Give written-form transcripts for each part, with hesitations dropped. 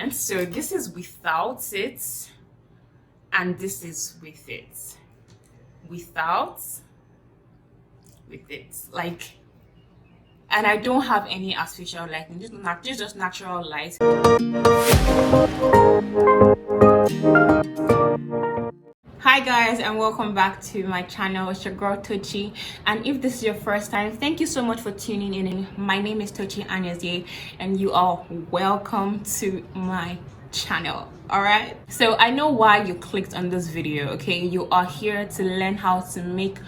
lens. So this is without it and this is with it. Without, with it, like, and I don't have any artificial lighting, just natural light. Hi guys, and welcome back to my channel. It's your girl Tochi, and if this is your first time, thank you so much for tuning in. My name is Tochi Anyazie and you are welcome to my channel. All right, so I know why you clicked on this video. Okay, you are here to learn how to make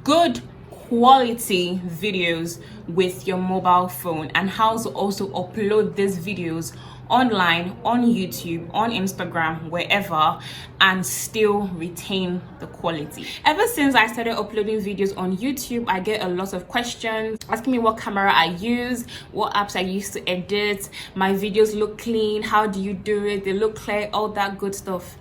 good quality videos with your mobile phone and how to also upload these videos online, on YouTube, on Instagram, wherever, and still retain the quality. Ever since I started uploading videos on YouTube, I get a lot of questions asking me what camera I use, what apps I use to edit, my videos look clean, how do you do it, they look clear, all that good stuff.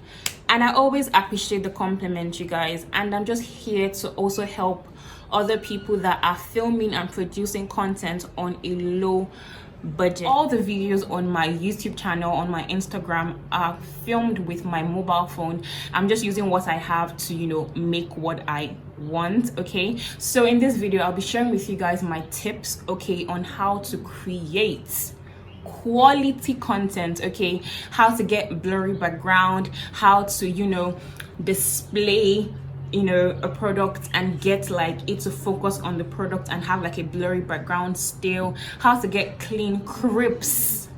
And I always appreciate the compliment, you guys, and I'm just here to also help other people that are filming and producing content on a low budget. All the videos on my YouTube channel, on my Instagram, are filmed with my mobile phone. I'm just using what I have to, make what I want. Okay, so in this video I'll be sharing with you guys my tips, okay, on how to create quality content, okay, how to get blurry background, how to display a product and get like it to focus on the product and have like a blurry background still, how to get clean crisp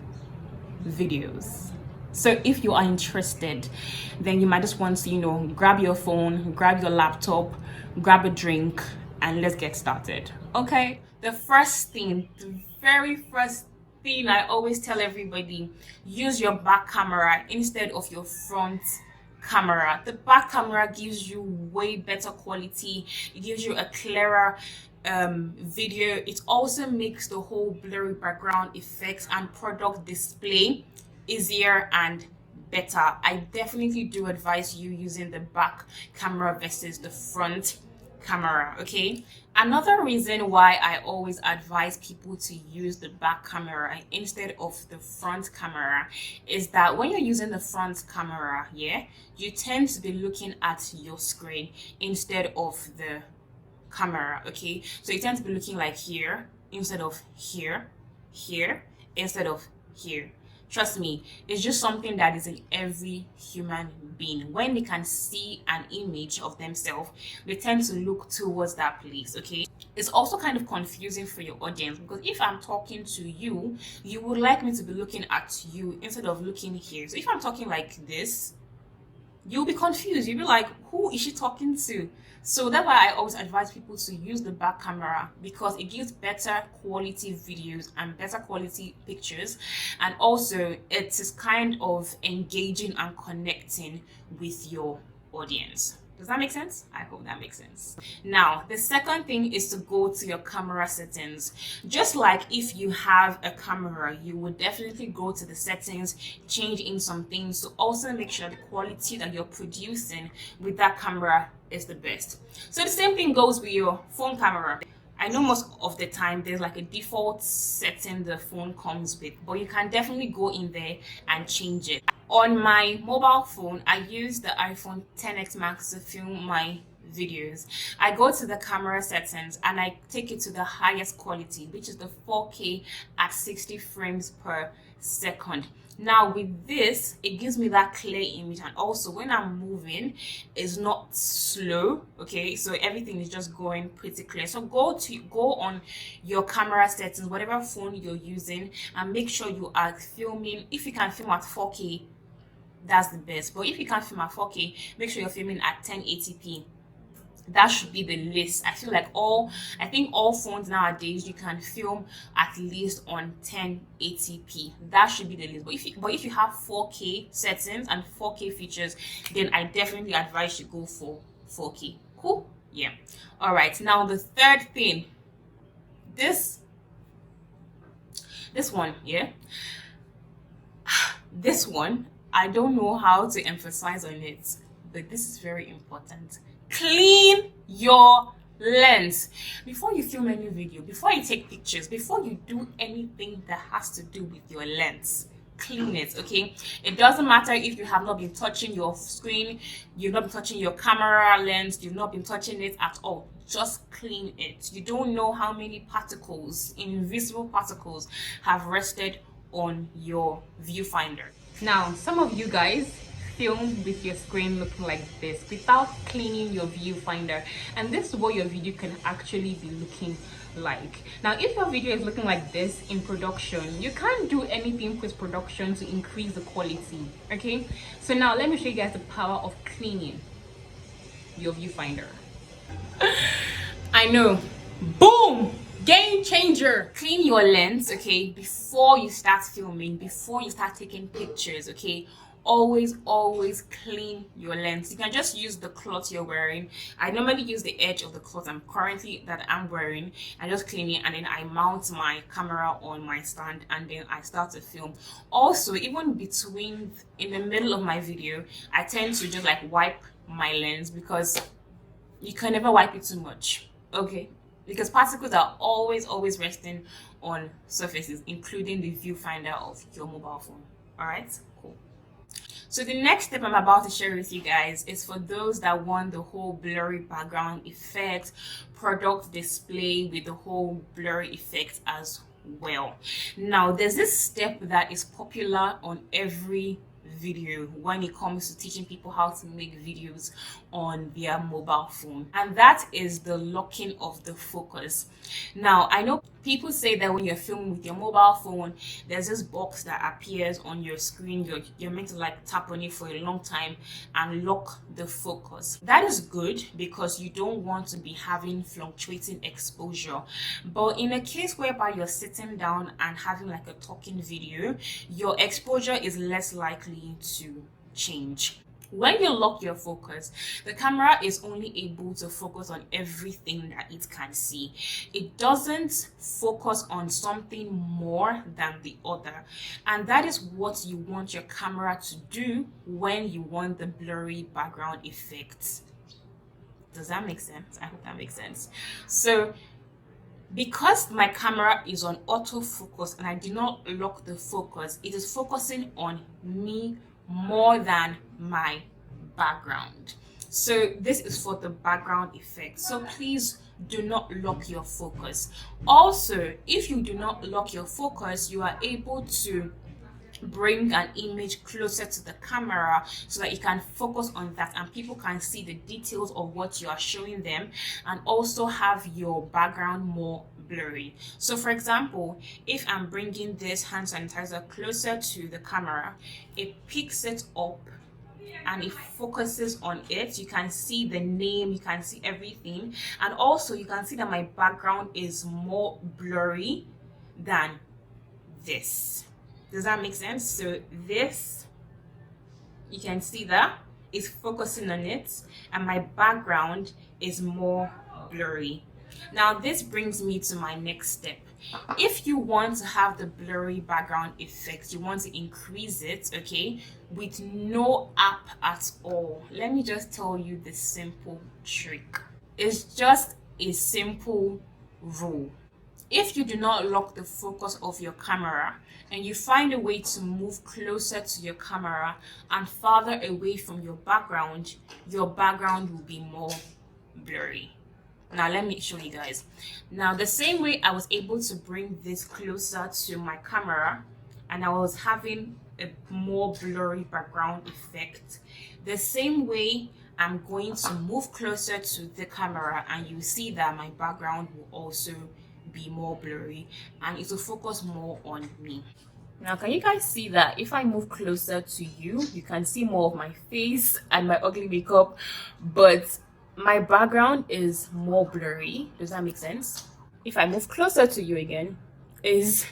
videos. So if you are interested, then you might just want to grab your phone, grab your laptop, grab a drink, and let's get started. Okay, the very first thing I always tell everybody: use your back camera instead of your front camera. The back camera gives you way better quality, it gives you a clearer video. It also makes the whole blurry background effects and product display easier and better. I definitely do advise you using the back camera versus the front camera. Okay, another reason why I always advise people to use the back camera instead of the front camera is that when you're using the front camera, you tend to be looking at your screen instead of the camera. Okay, so you tend to be looking like here instead of here, here instead of here. Trust me, it's just something that is in every human being. When they can see an image of themselves, they tend to look towards that place. Okay, it's also kind of confusing for your audience, because if I'm talking to you, you would like me to be looking at you instead of looking here. So if I'm talking like this, you'll be confused. You'll be like, who is she talking to? So that's why I always advise people to use the back camera, because it gives better quality videos and better quality pictures, and also it is kind of engaging and connecting with your audience. Does that make sense? I hope that makes sense. Now, the second thing is to go to your camera settings. Just like if you have a camera, you would definitely go to the settings, change in some things to also make sure the quality that you're producing with that camera is the best. So the same thing goes with your phone camera. I know most of the time there's like a default setting the phone comes with, but you can definitely go in there and change it. On my mobile phone, I use the iPhone XS Max to film my videos. I go to the camera settings and I take it to the highest quality, which is the 4K at 60 frames per second. Now with this, it gives me that clear image, and also when I'm moving, it's not slow. Okay, so everything is just going pretty clear. So go on your camera settings, whatever phone you're using, and make sure you are filming. If you can film at 4K, that's the best. But if you can't film at 4K, make sure you're filming at 1080p. That should be the list. I feel like all phones nowadays you can film at least on 1080p. That should be the list. But if you have 4K settings and 4K features, then I definitely advise you go for 4K. Cool? Yeah. All right. Now the third thing, this one, this one, I don't know how to emphasize on it, but this is very important. Clean your lens. Before you film any video, before you take pictures, before you do anything that has to do with your lens, clean it. Okay, it doesn't matter if you have not been touching your screen, you've not been touching your camera lens, you've not been touching it at all. Just clean it. You don't know how many particles, invisible particles, have rested on your viewfinder. Now, some of you guys film with your screen looking like this without cleaning your viewfinder, and this is what your video can actually be looking like. Now, if your video is looking like this in production, you can't do anything post production to increase the quality. Okay, so now let me show you guys the power of cleaning your viewfinder. I know, boom, game changer. Clean your lens, okay, before you start filming, before you start taking pictures. Okay, always clean your lens. You can just use the cloth you're wearing. I normally use the edge of the cloth I'm wearing. I just clean it, and then I mount my camera on my stand, and then I start to film. Also, even in the middle of my video, I tend to just like wipe my lens, because you can never wipe it too much. Okay, because particles are always resting on surfaces, including the viewfinder of your mobile phone. All right, cool. So the next step I'm about to share with you guys is for those that want the whole blurry background effect, product display with the whole blurry effect as well. Now, there's this step that is popular on every video when it comes to teaching people how to make videos on their mobile phone, and that is the locking of the focus. Now, I know people say that when you're filming with your mobile phone, there's this box that appears on your screen. You're meant to like tap on it for a long time and lock the focus. That is good because you don't want to be having fluctuating exposure. But in a case whereby you're sitting down and having like a talking video, your exposure is less likely to change. When you lock your focus, the camera is only able to focus on everything that it can see. It doesn't focus on something more than the other. And that is what you want your camera to do when you want the blurry background effect. Does that make sense? I hope that makes sense. So, because my camera is on autofocus and I did not lock the focus, it is focusing on me more than my background. So this is for the background effect. So please do not lock your focus. Also, if you do not lock your focus, you are able to bring an image closer to the camera so that you can focus on that and people can see the details of what you are showing them, and also have your background more blurry. So for example, if I'm bringing this hand sanitizer closer to the camera, it picks it up and it focuses on it. You can see the name, you can see everything, and also you can see that my background is more blurry than this. Does that make sense? So this, you can see that it's focusing on it, and my background is more blurry. Now this brings me to my next step. If you want to have the blurry background effect, you want to increase it, okay, with no app at all, let me just tell you the simple trick. It's just a simple rule. If you do not lock the focus of your camera and you find a way to move closer to your camera and farther away from your background will be more blurry. Now let me show you guys. Now the same way I was able to bring this closer to my camera and I was having a more blurry background effect, the same way I'm going to move closer to the camera and you see that my background will also be more blurry and it will focus more on me. Now can you guys see that if I move closer to you, you can see more of my face and my ugly makeup, but my background is more blurry. Does that make sense? If I move closer to you again, is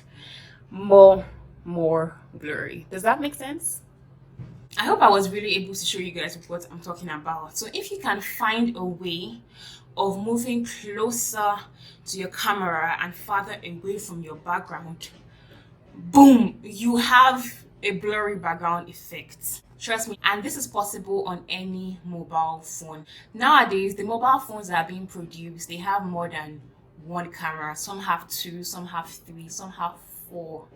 more blurry. Does that make sense? I hope I was really able to show you guys what I'm talking about. So if you can find a way of moving closer to your camera and farther away from your background, boom, you have a blurry background effect. Trust me, and this is possible on any mobile phone. Nowadays, the mobile phones that are being produced, they have more than one camera. Some have two, some have three, some have four.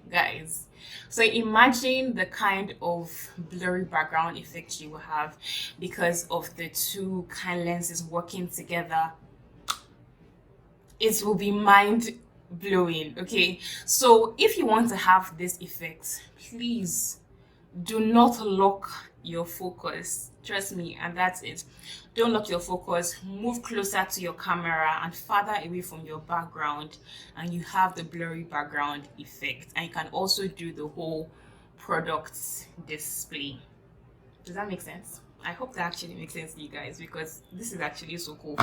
guys. So imagine the kind of blurry background effect you will have because of the two kind lenses working together. It will be mind blowing. Okay, so if you want to have this effect, please do not lock your focus. Trust me, and that's it. Don't lock your focus. Move closer to your camera and farther away from your background, and you have the blurry background effect. And you can also do the whole product display. Does that make sense? I hope that actually makes sense to you guys, because this is actually so cool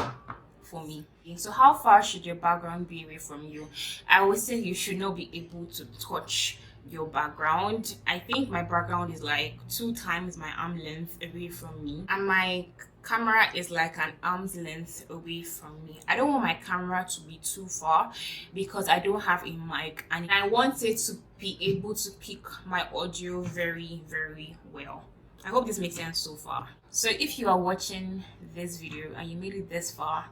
for me. So how far should your background be away from you? I would say you should not be able to touch your background. I think my background is like 2 times my arm length away from me, and my camera is like an arm's length away from me. I don't want my camera to be too far because I don't have a mic, and I want it to be able to pick my audio very, very well. I hope this makes sense so far. So if you are watching this video and you made it this far,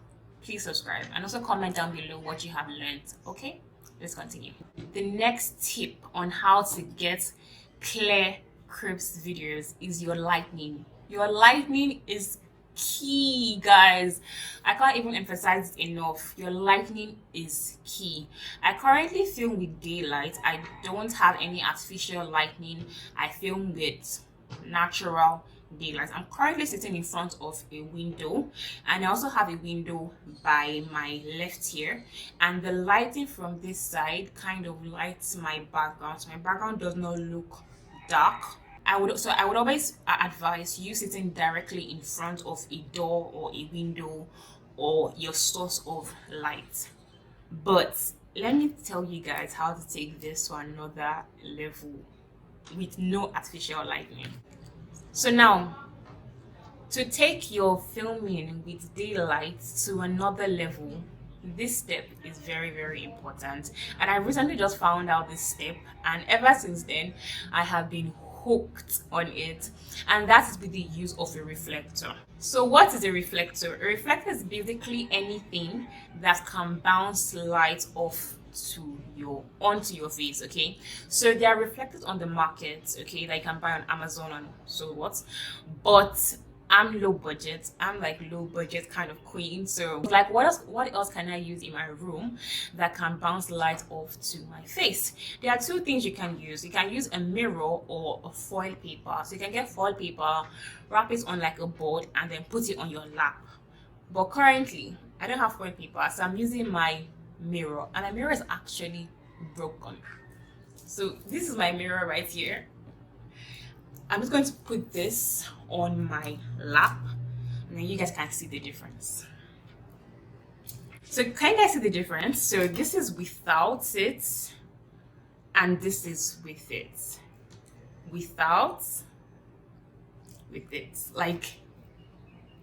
please subscribe and also comment down below what you have learned. Okay, let's continue. The next tip on how to get clear, crisp videos is your lighting. Your lighting is key, guys. I can't even emphasize it enough. Your lighting is key. I currently film with daylight. I don't have any artificial lighting. I film with natural daylight. I'm currently sitting in front of a window, and I also have a window by my left here, and the lighting from this side kind of lights my background, so my background does not look dark. I would always advise you sitting directly in front of a door or a window or your source of light. But let me tell you guys how to take this to another level with no artificial lighting. So now, to take your filming with daylight to another level, this step is very, very important. And I recently just found out this step, and ever since then, I have been hooked on it, and that is with the use of a reflector. So what is a reflector? A reflector is basically anything that can bounce light onto your face. Okay, so there are reflectors on the market, okay, that you can buy on Amazon and so what, but I'm low budget. I'm like low budget kind of queen. So like, what else can I use in my room that can bounce light off to my face? There are 2 things you can use. You can use a mirror or a foil paper. So you can get foil paper, wrap it on like a board, and then put it on your lap. But currently I don't have foil paper, so I'm using my mirror, and my mirror is actually broken. So this is my mirror right here. I'm just going to put this on my lap, and then you guys can see the difference. So can you guys see the difference? So this is without it, and this is with it. Without, with it. Like,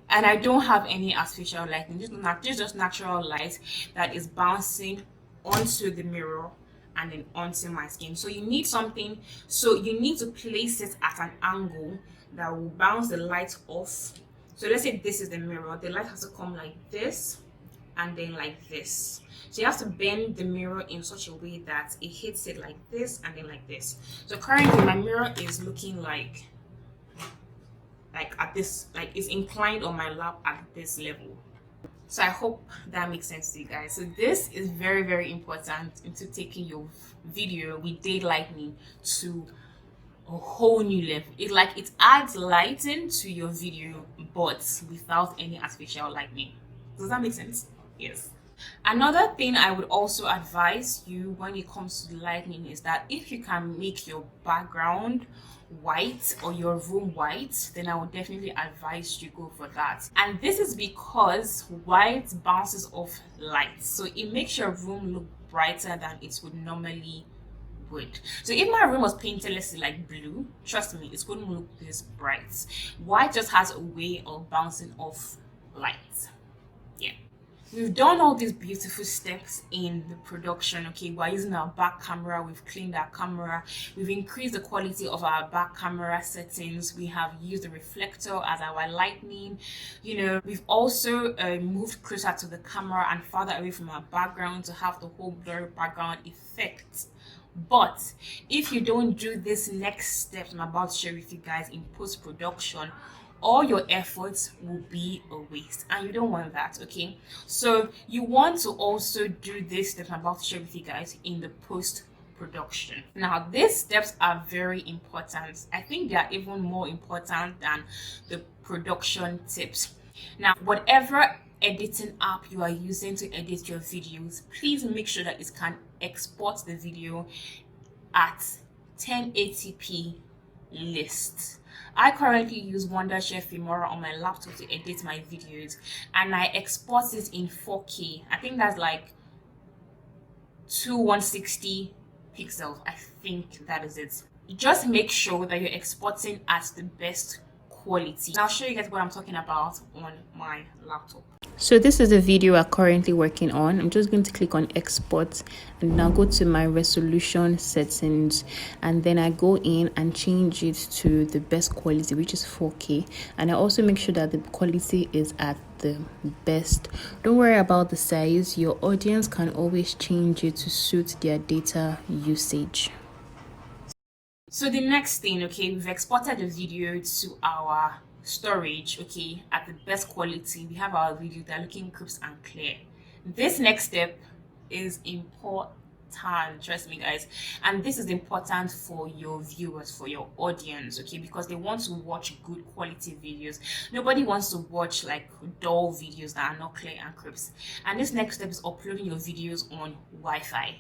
and I don't have any artificial lighting. Just natural light that is bouncing onto the mirror and then onto my skin. So you need something, so you need to place it at an angle that will bounce the light off. So let's say this is the mirror. The light has to come like this and then like this. So you have to bend the mirror in such a way that it hits it like this and then like this. So currently my mirror is looking like at this, like it's inclined on my lap at this level. So I hope that makes sense to you guys. So this is very, very important into taking your video with daylighting to a whole new level. It adds lighting to your video, but without any artificial lighting. Does that make sense? Yes. Another thing I would also advise you when it comes to lighting is that if you can make your background white or your room white, then I would definitely advise you go for that. And this is because white bounces off light, so it makes your room look brighter than it would normally would. So if my room was painted, let's say like blue, trust me, it's going to look this bright. White just has a way of bouncing off light. Yeah. We've done all these beautiful steps in the production. Okay, we're using our back camera, we've cleaned our camera, we've increased the quality of our back camera settings, we have used the reflector as our lighting, we've also moved closer to the camera and farther away from our background to have the whole blurry background effect But if you don't do this next step I'm about to share with you guys in post-production, all your efforts will be a waste, and you don't want that. Okay, so you want to also do this step I'm about to share with you guys in the post-production. Now these steps are very important. I think they are even more important than the production tips. Now, whatever editing app you are using to edit your videos, please make sure that it can export the video at 1080p list. I currently use Wondershare Filmora on my laptop to edit my videos, and I export it in 4K. I think that's like 2160 pixels. I think that is it. Just make sure that you're exporting at the best quality. And I'll show you guys what I'm talking about on my laptop. So this is the video I'm currently working on. I'm just going to click on export and now go to my resolution settings, and then I go in and change it to the best quality, which is 4K, and I also make sure that the quality is at the best. Don't worry about the size. Your audience can always change it to suit their data usage. So the next thing, okay, we've exported the video to our storage, okay, at the best quality. We have our video, they're looking crisp and clear. This next step is important, trust me guys, and this is important for your viewers, for your audience, okay, because they want to watch good quality videos. Nobody wants to watch like dull videos that are not clear and crisp. And this next step is uploading your videos on Wi-Fi.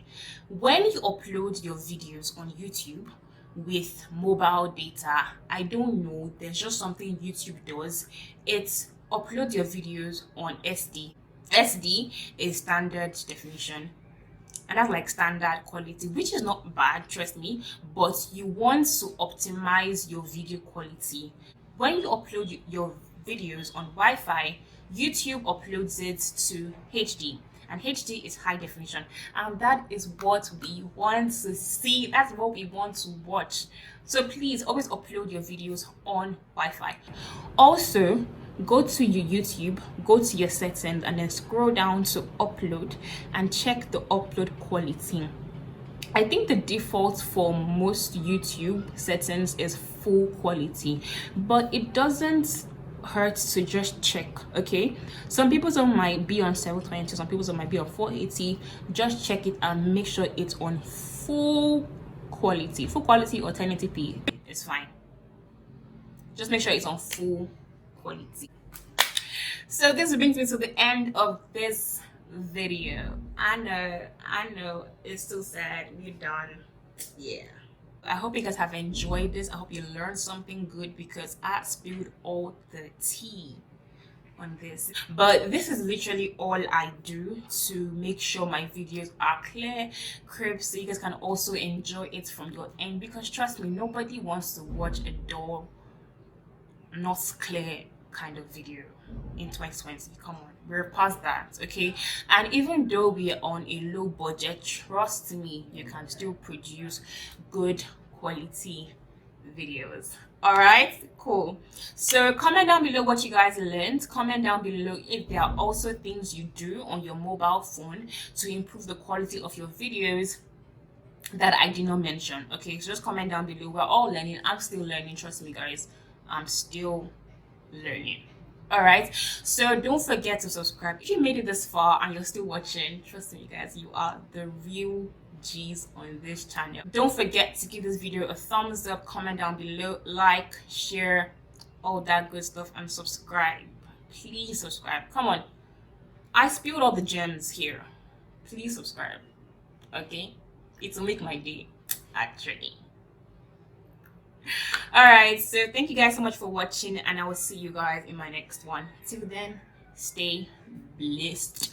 When you upload your videos on YouTube with mobile data, I don't know, there's just something YouTube does. It uploads your videos on SD. SD is standard definition, and that's like standard quality, which is not bad, trust me, but you want to optimize your video quality. When you upload your videos on Wi-Fi, YouTube uploads it to HD, and HD is high definition, and that is what we want to see. That's what we want to watch. So please always upload your videos on Wi-Fi. Also, go to your YouTube, go to your settings, and then scroll down to upload and check the upload quality. I think the default for most YouTube settings is full quality, but it doesn't hurt to just check. Okay, some people's might be on 720, some people's might be on 480. Just check it and make sure it's on full quality or 1080p. It's fine, just make sure it's on full quality. So this brings me to the end of this video. I know it's so sad we're done. Yeah, I hope you guys have enjoyed this. I hope you learned something good, because I spilled all the tea on this. But this is literally all I do to make sure my videos are clear, crisp, so you guys can also enjoy it from your end. Because trust me, nobody wants to watch a dull, not clear kind of video in 2020. Come on, we're past that, okay? And even though we are on a low budget, trust me, you can still produce good quality videos. All right, cool. So comment down below what you guys learned. Comment down below if there are also things you do on your mobile phone to improve the quality of your videos that I did not mention. Okay, so just comment down below. We're all learning. I'm still learning, trust me guys, I'm still learning. All right, so don't forget to subscribe if you made it this far and you're still watching. Trust me guys, you are the real G's on this channel. Don't forget to give this video a thumbs up, comment down below, like, share, all that good stuff, and subscribe. Please subscribe. Come on, I spilled all the gems here. Please subscribe, okay? It will make my day, actually. All right, so thank you guys so much for watching, and I will see you guys in my next one. Till then, stay blessed.